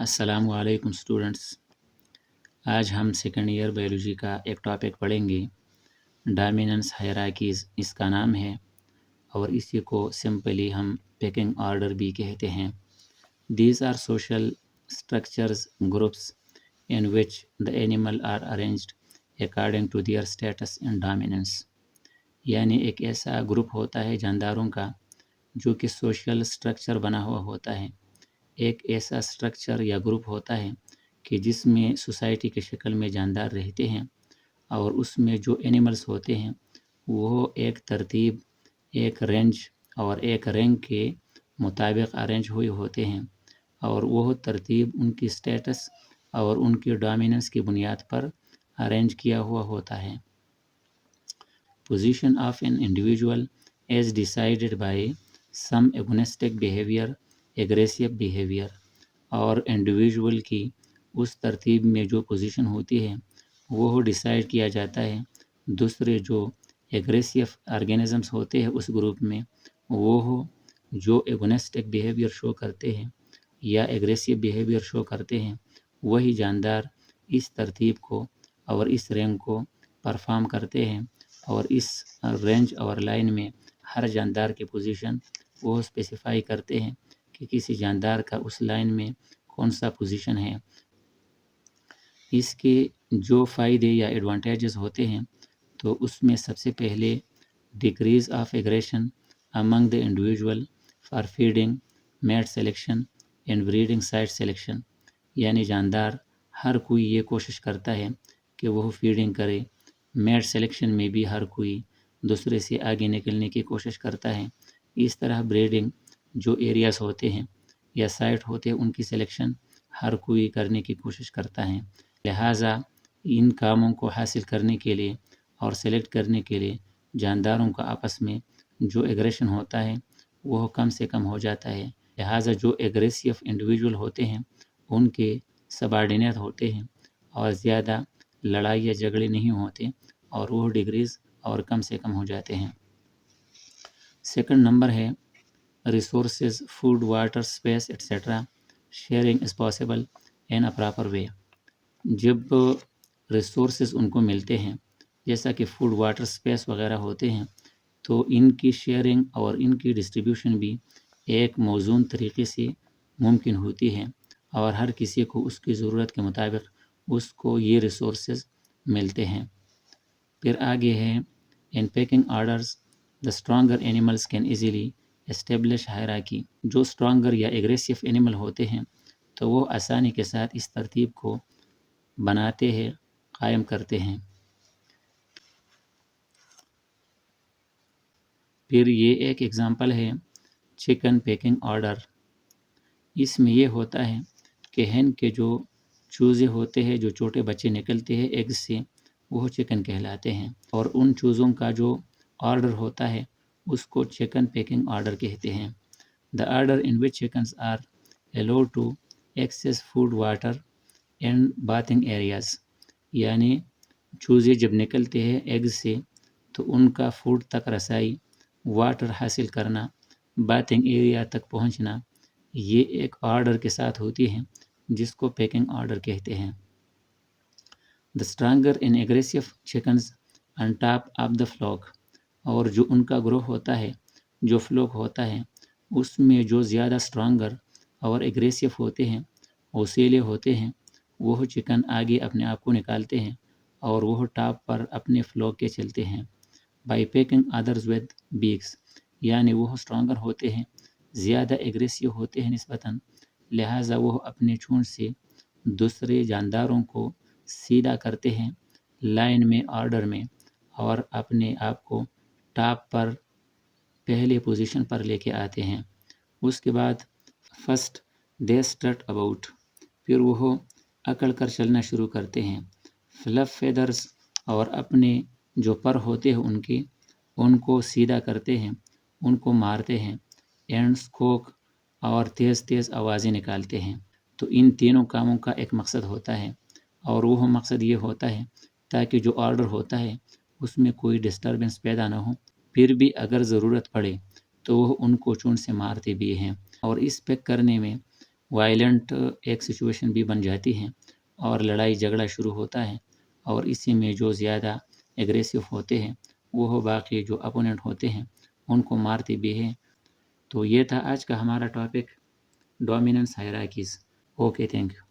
السلام علیکم اسٹوڈنٹس، آج ہم سیکنڈ ایئر بایولوجی کا ایک ٹاپک پڑھیں گے، ڈومیننس ہائرارکیز اس کا نام ہے، اور اسی کو سمپلی ہم پیکنگ آرڈر بھی کہتے ہیں۔ These are social structures groups in which the animal are arranged according to their status in dominance، یعنی ایک ایسا گروپ ہوتا ہے جانداروں کا جو کہ سوشل اسٹرکچر بنا ہوا ہوتا ہے، ایک ایسا اسٹرکچر یا گروپ ہوتا ہے کہ جس میں سوسائٹی کی شکل میں جاندار رہتے ہیں، اور اس میں جو اینیملز ہوتے ہیں وہ ایک ترتیب، ایک رینج اور ایک رینک کے مطابق ارینج ہوئے ہوتے ہیں، اور وہ ترتیب ان کی سٹیٹس اور ان کی ڈومیننس کی بنیاد پر ارینج کیا ہوا ہوتا ہے۔ Position of an individual is decided by some agonistic behavior، aggressive behavior، اور انڈیویژول کی اس ترتیب میں جو پوزیشن ہوتی ہے وہ ڈیسائیڈ کیا جاتا ہے دوسرے جو ایگریسیو آرگینزمس ہوتے ہیں اس گروپ میں، وہ جو ایگونسٹک بیہیویئر شو کرتے ہیں یا ایگریسیو بیہیویئر شو کرتے ہیں، وہی جاندار اس ترتیب کو اور اس رینک کو پرفارم کرتے ہیں، اور اس رینج اور لائن میں ہر جاندار کی پوزیشن وہ اسپیسیفائی کرتے ہیں کہ کسی جاندار کا اس لائن میں کون سا پوزیشن ہے۔ اس کے جو فائدے یا ایڈوانٹیجز ہوتے ہیں تو اس میں سب سے پہلے decrease of aggression among the individual for feeding, mate selection and breeding site selection, یعنی جاندار ہر کوئی یہ کوشش کرتا ہے کہ وہ فیڈنگ کرے، میٹ سلیکشن میں بھی ہر کوئی دوسرے سے آگے نکلنے کی کوشش کرتا ہے، اس طرح بریڈنگ جو ایریاز ہوتے ہیں یا سائٹ ہوتے ہیں ان کی سلیکشن ہر کوئی کرنے کی کوشش کرتا ہے۔ لہٰذا ان کاموں کو حاصل کرنے کے لیے اور سلیکٹ کرنے کے لیے جانداروں کا آپس میں جو ایگریشن ہوتا ہے وہ کم سے کم ہو جاتا ہے، لہٰذا جو ایگریسیو انڈیویژول ہوتے ہیں ان کے سبارڈینیٹ ہوتے ہیں اور زیادہ لڑائی یا جھگڑے نہیں ہوتے، اور وہ ڈگریز اور کم سے کم ہو جاتے ہیں۔ سیکنڈ نمبر ہے resources, food, water, space et cetera, sharing is possible in a proper way. جب ریسورسز ان کو ملتے ہیں جیسا کہ فوڈ، واٹر، اسپیس وغیرہ ہوتے ہیں تو ان کی شیئرنگ اور ان کی ڈسٹریبیوشن بھی ایک موزون طریقے سے ممکن ہوتی ہے، اور ہر کسی کو اس کی ضرورت کے مطابق اس کو یہ ریسورسز ملتے ہیں۔ پھر آگے ہے in pecking orders the stronger animals can easily establish hierarchy, جو اسٹرانگر یا ایگریسیو اینیمل ہوتے ہیں تو وہ آسانی کے ساتھ اس ترتیب کو بناتے ہیں، قائم کرتے ہیں۔ پھر یہ ایک ایگزامپل ہے چکن پیکنگ آرڈر۔ اس میں یہ ہوتا ہے کہ ہین کے جو چوزے ہوتے ہیں، جو چھوٹے بچے نکلتے ہیں ایگ سے، وہ چکن کہلاتے ہیں، اور ان چوزوں کا جو آرڈر ہوتا ہے اس کو چکن پیکنگ آرڈر کہتے ہیں۔ The order in which chickens are allowed to access food, water and bathing areas، یعنی چوزے جب نکلتے ہیں ایگ سے تو ان کا فوڈ تک رسائی، واٹر حاصل کرنا، باتھنگ ایریا تک پہنچنا، یہ ایک آرڈر کے ساتھ ہوتی ہے جس کو پیکنگ آرڈر کہتے ہیں۔ The stronger and aggressive chickens on top of the flock، اور جو ان کا گروہ ہوتا ہے، جو فلوک ہوتا ہے، اس میں جو زیادہ اسٹرانگر اور ایگریسیو ہوتے ہیں، اوسیلے ہوتے ہیں، وہ چکن آگے اپنے آپ کو نکالتے ہیں اور وہ ٹاپ پر اپنے فلوک کے چلتے ہیں۔ By pecking others with beaks, یعنی وہ اسٹرانگر ہوتے ہیں، زیادہ ایگریسیو ہوتے ہیں نسبتاً، لہٰذا وہ اپنے چونچ سے دوسرے جانداروں کو سیدھا کرتے ہیں لائن میں، آرڈر میں، اور اپنے آپ کو ٹاپ پر پہلے پوزیشن پر لے کے آتے ہیں۔ اس کے بعد فرسٹ دے اسٹرٹ اباؤٹ، پھر وہ اکڑ کر چلنا شروع کرتے ہیں۔ فلف فیدرز، اور اپنے جو پر ہوتے ہیں ان کو سیدھا کرتے ہیں، ان کو مارتے ہیں۔ اینڈ اسکوک، اور تیز تیز آوازیں نکالتے ہیں۔ تو ان تینوں کاموں کا ایک مقصد ہوتا ہے، اور وہ مقصد یہ ہوتا ہے تاکہ جو آرڈر ہوتا ہے اس میں کوئی ڈسٹربنس پیدا نہ ہو، پھر بھی اگر ضرورت پڑے تو وہ ان کو چونچ سے مارتے بھی ہیں۔ اور اس پیک کرنے میں وائلنٹ ایک سچویشن بھی بن جاتی ہے اور لڑائی جھگڑا شروع ہوتا ہے، اور اسی میں جو زیادہ ایگریسو ہوتے ہیں وہ باقی جو اپوننٹ ہوتے ہیں ان کو مارتے بھی ہیں۔ تو یہ تھا آج کا ہمارا topic, dominance hierarchies. Okay, thank you.